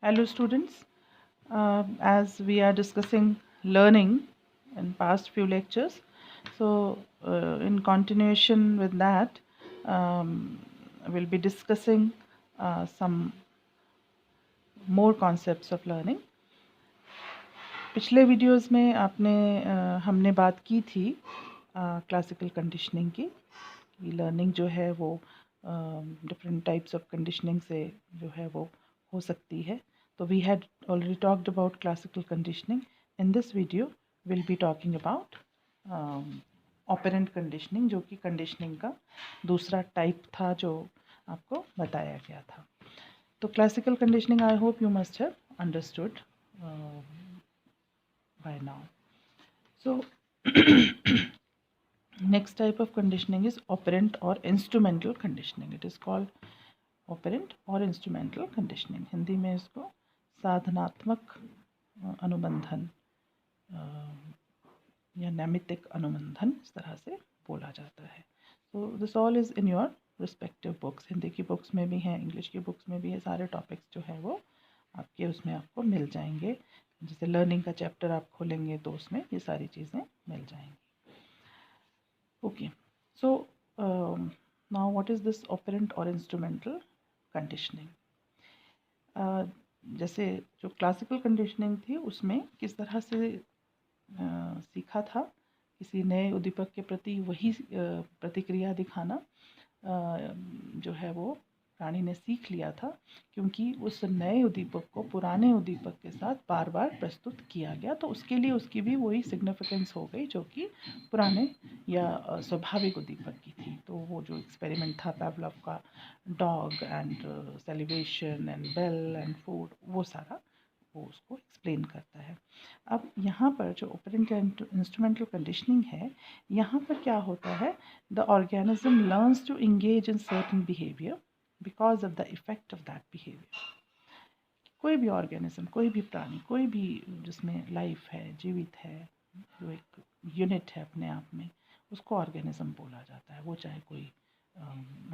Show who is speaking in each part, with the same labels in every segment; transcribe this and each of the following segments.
Speaker 1: Hello students, as we are discussing learning in past few lectures, so in continuation with that, we'll be discussing some more concepts of learning. पिछले videos में हमने बात की थी classical conditioning की कि learning जो है वो डिफरेंट टाइप्स ऑफ कंडीशनिंग से जो है वो हो सकती है. तो we had already talked about classical conditioning. In this video will be talking about operant conditioning, जो कि कंडीशनिंग का दूसरा टाइप था जो आपको बताया गया था. तो classical conditioning I hope you must have understood by now. So next type of conditioning is operant or instrumental conditioning. It is called operant or instrumental conditioning. Hindi में इसको साधनात्मक अनुबंधन या नैमित्तिक अनुबंधन इस तरह से बोला जाता है. So this all is in your respective books. Hindi की बुक्स में भी हैं, इंग्लिश की बुक्स में भी है. सारे टॉपिक्स जो है वो आपके उसमें आपको मिल जाएंगे. जैसे लर्निंग का चैप्टर आप खोलेंगे तो उसमें ये सारी चीज़ें मिल जाएंगी. Okay, so now what is this operant और इंस्ट्रूमेंटल कंडीशनिंग. जैसे जो क्लासिकल कंडीशनिंग थी उसमें किस तरह से सीखा था, किसी नए उद्दीपक के प्रति वही प्रतिक्रिया दिखाना जो है वो प्राणी ने सीख लिया था, क्योंकि उस नए उद्दीपक को पुराने उद्दीपक के साथ बार बार प्रस्तुत किया गया. तो उसके लिए उसकी भी वही सिग्निफिकेंस हो गई जो कि पुराने या स्वाभाविक उद्दीपक की थी. तो वो जो एक्सपेरिमेंट था पावलोव का, dog and salivation and bell and food, वो सारा वो उसको एक्सप्लेन करता है. अब यहाँ पर जो ऑपरेंट एंड इंस्ट्रूमेंटल कंडीशनिंग है, यहाँ पर क्या होता है, the organism learns to engage in certain behaviour because of the effect of that behaviour. कोई भी ऑर्गेनिज्म, कोई भी प्राणी, कोई भी जिसमें लाइफ है, जीवित है, जो एक यूनिट है अपने आप में, उसको ऑर्गेनिज्म बोला जाता है. वो चाहे कोई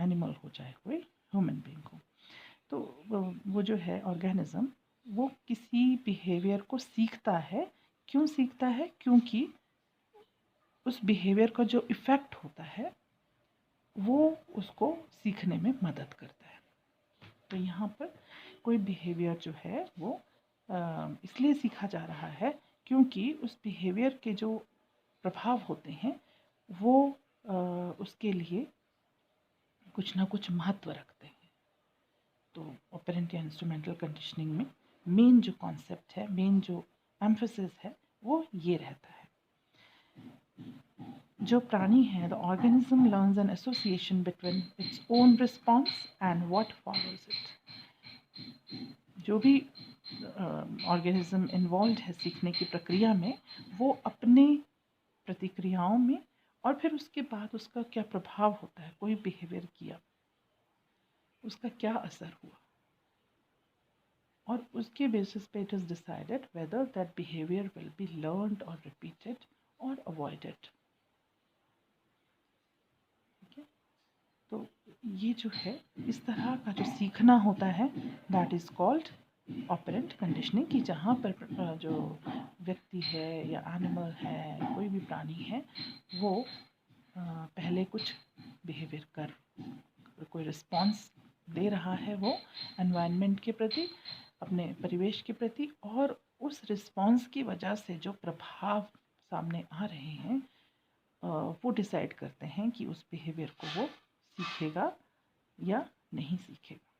Speaker 1: एनिमल हो, चाहे कोई ह्यूमन बीइंग हो. तो वो जो है ऑर्गेनिज्म, वो किसी बिहेवियर को सीखता है. क्यों सीखता है? क्योंकि उस बिहेवियर का जो इफ़ेक्ट होता है वो उसको सीखने में मदद करता है. तो यहाँ पर कोई बिहेवियर जो है वो इसलिए सीखा जा रहा है क्योंकि उस बिहेवियर के जो प्रभाव होते हैं वो उसके लिए कुछ ना कुछ महत्व रखते हैं. तो ऑपरेंट या इंस्ट्रूमेंटल कंडीशनिंग में मेन जो कॉन्सेप्ट है, मेन जो एम्फेसिस है, वो ये रहता है. जो प्राणी है, the organism learns an association between its own response and what follows it. जो भी ऑर्गेनिज्म इन्वॉल्व है सीखने की प्रक्रिया में, वो अपने प्रतिक्रियाओं में और फिर उसके बाद उसका क्या प्रभाव होता है, कोई बिहेवियर किया, उसका क्या असर हुआ, और उसके बेसिस पे it is decided whether that behaviour will be learned और रिपीटेड और अवॉइडेड. तो ये जो है इस तरह का जो सीखना होता है, that is called operant conditioning. कि जहाँ पर जो व्यक्ति है या एनिमल है, कोई भी प्राणी है, वो पहले कुछ बिहेवियर कर कोई रिस्पॉन्स दे रहा है वो एनवायरनमेंट के प्रति, अपने परिवेश के प्रति, और उस रिस्पॉन्स की वजह से जो प्रभाव सामने आ रहे हैं वो डिसाइड करते हैं कि उस बिहेवियर को वो सीखेगा या नहीं सीखेगा.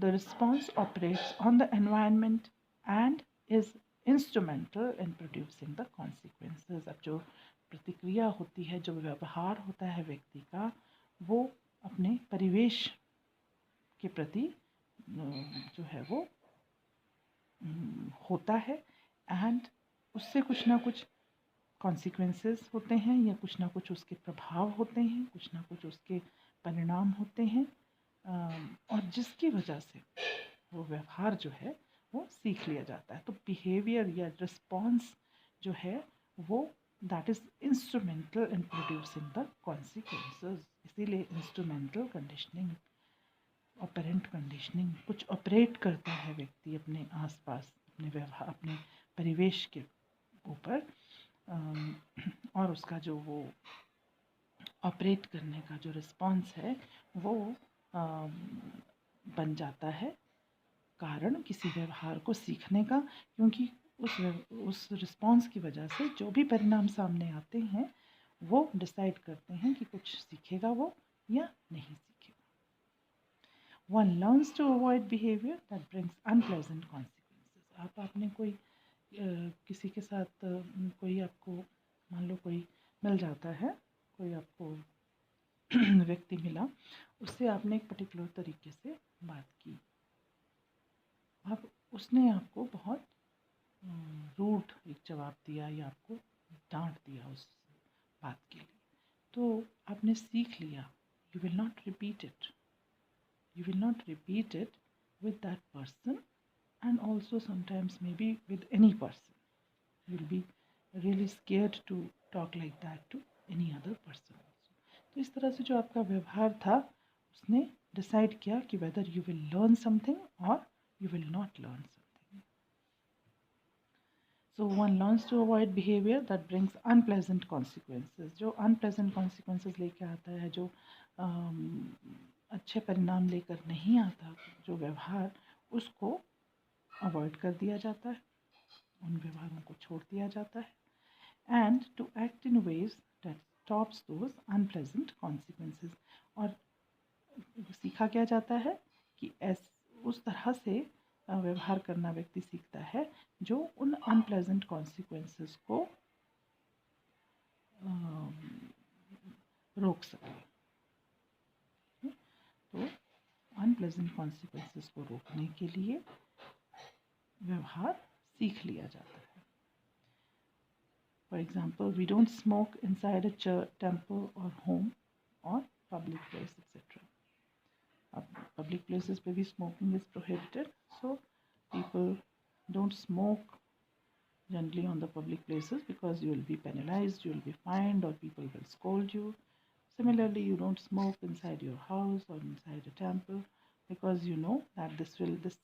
Speaker 1: The response operates on the environment and is instrumental in producing the consequences. अब जो प्रतिक्रिया होती है, जो व्यवहार होता है व्यक्ति का, वो अपने परिवेश के प्रति जो है वो होता है, एंड उससे कुछ ना कुछ कॉन्सिक्वेंसेस होते हैं या कुछ ना कुछ उसके प्रभाव होते हैं, कुछ ना कुछ उसके परिणाम होते हैं, और जिसकी वजह से वो व्यवहार जो है वो सीख लिया जाता है. तो बिहेवियर या रिस्पॉन्स जो है वो that is instrumental in producing the consequences. इसीलिए इंस्ट्रूमेंटल कंडीशनिंग ऑपरेंट कंडीशनिंग, कुछ ऑपरेट करता है व्यक्ति अपने आसपास, अपने व्यवहार, अपने परिवेश के ऊपर, और उसका जो वो ऑपरेट करने का जो रिस्पॉन्स है वो बन जाता है कारण किसी व्यवहार को सीखने का, क्योंकि उस रिस्पॉन्स की वजह से जो भी परिणाम सामने आते हैं वो डिसाइड करते हैं कि कुछ सीखेगा वो या नहीं सीखेगा। One learns to avoid behavior that brings unpleasant consequences. आपने कोई किसी के साथ कोई आपको मान लो कोई मिल जाता है, कोई आपको व्यक्ति मिला, उससे आपने एक पर्टिकुलर तरीके से बात की, अब उसने आपको बहुत रूड एक जवाब दिया या आपको डांट दिया उस बात के लिए, तो आपने सीख लिया, you will not repeat it, you will not repeat it with that person, and also sometimes maybe with any person. You'll be really scared to talk like that to any other person also. तो इस तरह से जो आपका व्यवहार था उसने decide किया कि whether you will learn something or you will not learn something. So one learns to avoid behavior that brings unpleasant consequences. जो unpleasant consequences लेके आता है, जो अच्छे परिणाम लेकर नहीं आता, जो व्यवहार, उसको अवॉइड कर दिया जाता है, उन व्यवहारों को छोड़ दिया जाता है, and to act in ways that stops those unpleasant consequences. और सीखा क्या जाता है कि उस तरह से व्यवहार करना व्यक्ति सीखता है जो उन अनप्लेजेंट कॉन्सिक्वेंसेस को रोक सके। तो अनप्लेजेंट कॉन्सिक्वेंसेस को रोकने के लिए व्यवहार सीख लिया जाता है। For example, we don't smoke inside a church, temple और होम और पब्लिक प्लेस एक्सेट्रा। अब पब्लिक प्लेसेस पे भी smoking is prohibited, so people don't smoke generally on the public places because you will be penalized, you will be fined, or people will scold you. Similarly, you don't smoke inside your house or inside a temple because you know that this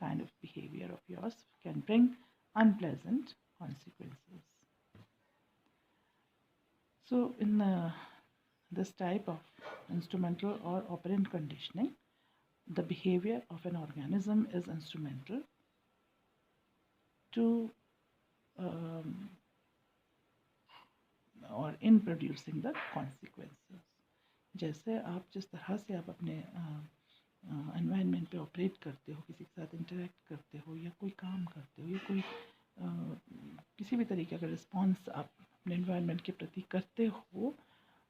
Speaker 1: kind of behavior of yours can bring unpleasant consequences. So in this type of instrumental or operant conditioning, the behavior of an organism is instrumental to और in producing the consequences. जैसे आप जिस तरह से आप अपने environment पे operate करते हो, किसी के साथ इंटरेक्ट करते हो या कोई काम करते हो या कोई किसी भी तरीके का रिस्पॉन्स आप अपने एनवायरनमेंट के प्रति करते हो,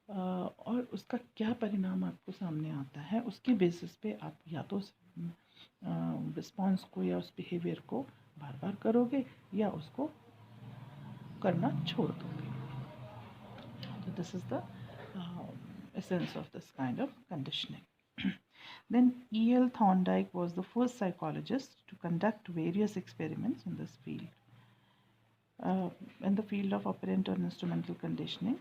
Speaker 1: और उसका क्या परिणाम आपको सामने आता है, उसके बेसिस पे आप या तो रिस्पॉन्स को या उस बिहेवियर को बार बार करोगे या उसको करना छोड़ दोगे। So this is the essence of this kind of conditioning. Then E.L. Thorndike was the first psychologist to conduct various experiments in this field. In the field of operant or instrumental conditioning,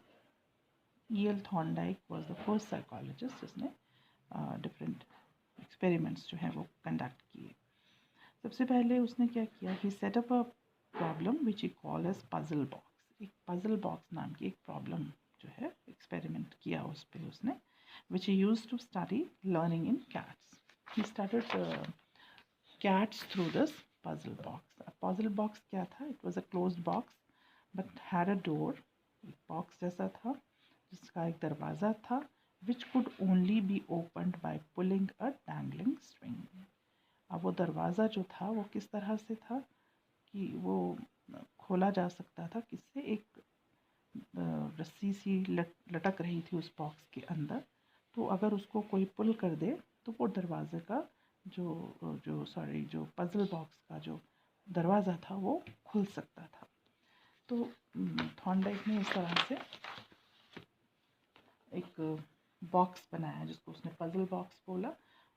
Speaker 1: E.L. Thorndike was the first psychologist जिसने different experiments जो है वो conduct किए। सबसे पहले उसने क्या किया, he set up a problem which he called as puzzle box. एक puzzle box नाम की एक problem जो है एक्सपेरिमेंट किया उस पर उसने, which he used to study learning in cats. He studied cats through this puzzle box. A puzzle box क्या था? It was a closed box but had a door. एक box जैसा था जिसका एक दरवाज़ा था, which could only be opened by pulling a dangling string. अब वो दरवाज़ा जो था वो किस तरह से था कि वो खोला जा सकता था किससे, एक रस्सी सी लटक रही थी उस बॉक्स के अंदर, तो अगर उसको कोई पुल कर दे तो वो दरवाजे का जो पजल बॉक्स का जो दरवाज़ा था वो खुल सकता था। तो थॉर्नडाइक ने इस तरह से एक बॉक्स बनाया जिसको उसने पजल बॉक्स बोला,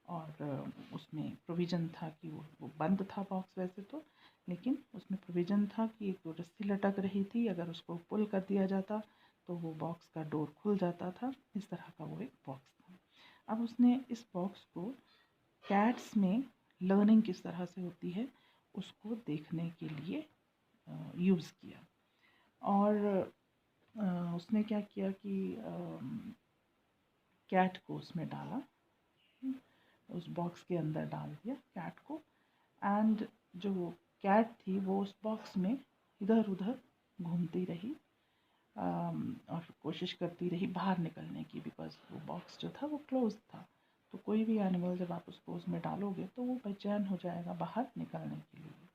Speaker 1: और उसमें प्रोविज़न था कि वो बंद था बॉक्स वैसे तो, लेकिन उसमें प्रोविज़न था कि एक रस्सी लटक रही थी, अगर उसको पुल कर दिया जाता तो वो बॉक्स का डोर खुल जाता था। इस तरह का वो एक बॉक्स था। अब उसने इस बॉक्स को कैट्स में लर्निंग किस तरह से होती है उसको देखने के लिए यूज़ किया। और उसने क्या किया कि कैट को उसमें डाला, उस बॉक्स के अंदर डाल दिया कैट को, एंड जो कैट थी वो उस बॉक्स में इधर उधर घूमती रही और कोशिश करती रही बाहर निकलने की, बिकॉज वो बॉक्स जो था वो क्लोज था। तो कोई भी एनिमल जब आप उसको उसमें डालोगे तो वो बेचैन हो जाएगा बाहर निकलने के लिए।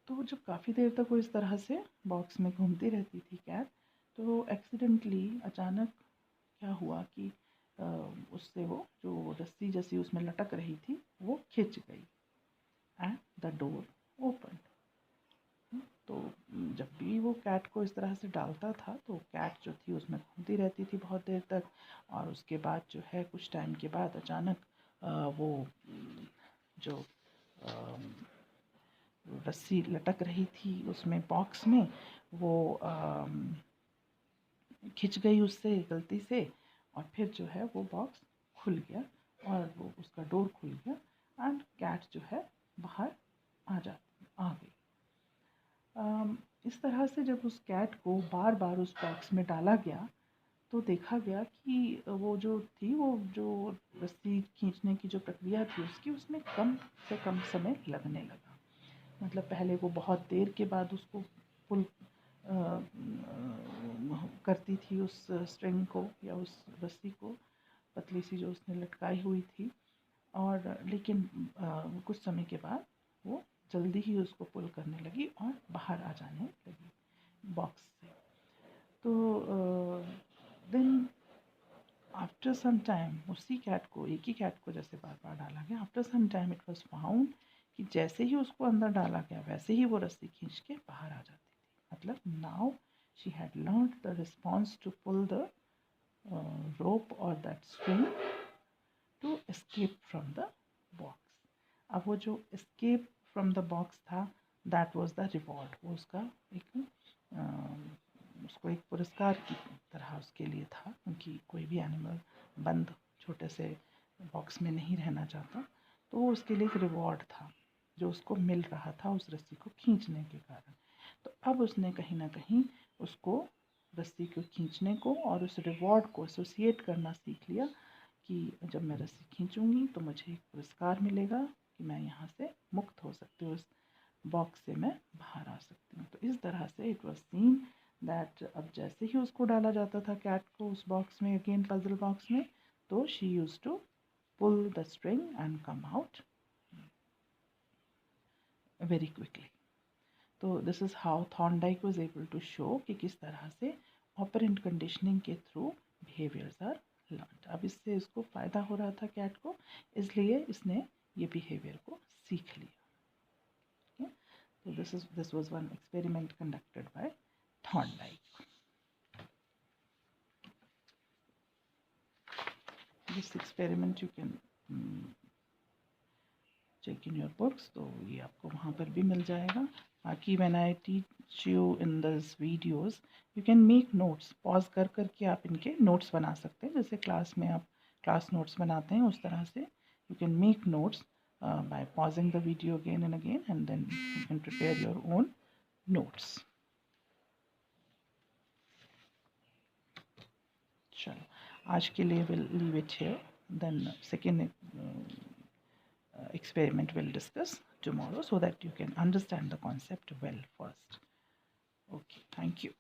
Speaker 1: तो जब काफ़ी देर तक वो इस तरह से बॉक्स में घूमती रहती थी कैट, तो एक्सीडेंटली अचानक क्या हुआ कि उससे वो जो रस्सी जैसी उसमें लटक रही थी वो खिंच गई एंड द डोर ओपन। तो जब भी वो कैट को इस तरह से डालता था तो कैट जो थी उसमें घूमती रहती थी बहुत देर तक, और उसके बाद जो है कुछ टाइम के बाद अचानक वो जो रस्सी लटक रही थी उसमें बॉक्स में वो खिंच गई उससे गलती से, और फिर जो है वो बॉक्स खुल गया और वो उसका डोर खुल गया एंड कैट जो है बाहर आ गई। इस तरह से जब उस कैट को बार बार उस बॉक्स में डाला गया तो देखा गया कि वो जो थी वो जो रस्सी खींचने की जो प्रक्रिया थी उसकी उसमें कम से कम समय लगने लगा। मतलब पहले वो बहुत देर के बाद उसको पुल करती थी उस स्ट्रिंग को या उस रस्सी को, पतली सी जो उसने लटकाई हुई थी, और लेकिन कुछ समय के बाद वो जल्दी ही उसको पुल करने लगी और बाहर आ जाने लगी बॉक्स से। तो देन आफ्टर सम टाइम उसी कैट को, एक ही कैट को जैसे बार बार डाला गया, after some time it was found कि जैसे ही उसको अंदर डाला गया वैसे ही वो रस्सी खींच के बाहर आ जाती थी। मतलब now she had learned the response to pull the rope or that string to escape from the box. अब वो जो escape from the box था that was the reward, वो उसका एक उसको एक पुरस्कार की तरह उसके लिए था, क्योंकि कोई भी एनिमल बंद छोटे से बॉक्स में नहीं रहना चाहता, तो वो उसके लिए एक रिवॉर्ड था जो उसको मिल रहा था उस रस्सी को खींचने के कारण। तो अब उसने कहीं ना कहीं उसको रस्सी को खींचने को और उस रिवॉर्ड को एसोसिएट करना सीख लिया कि जब मैं रस्सी खींचूंगी तो मुझे एक पुरस्कार मिलेगा कि मैं यहाँ से मुक्त हो सकती हूँ, उस बॉक्स से मैं बाहर आ सकती हूँ। तो इस तरह से इट वॉज सीन दैट अब जैसे ही उसको डाला जाता था कैट को उस बॉक्स में, अगेन पजल बॉक्स में, तो she use to pull the string and come out very quickly. तो this is how Thorndike was able to show कि किस तरह से ऑपरेंट कंडीशनिंग के थ्रू बिहेवियर्स आर लर्नड। अब इससे इसको फ़ायदा हो रहा था कैट को, इसलिए इसने ये बिहेवियर को सीख लिया। तो this was one experiment conducted by Thorndike. This experiment you can check in your books, तो ये आपको वहाँ पर भी मिल जाएगा। बाकी when I teach you in this videos you can make notes, pause कर करके आप इनके नोट्स बना सकते हैं, जैसे क्लास में आप क्लास नोट्स बनाते हैं उस तरह से you can make notes by pausing the video again and again, and then you can prepare your own notes. चलो आज के लिए we'll leave it here, then second experiment we'll discuss tomorrow so that you can understand the concept well first. Okay, thank you.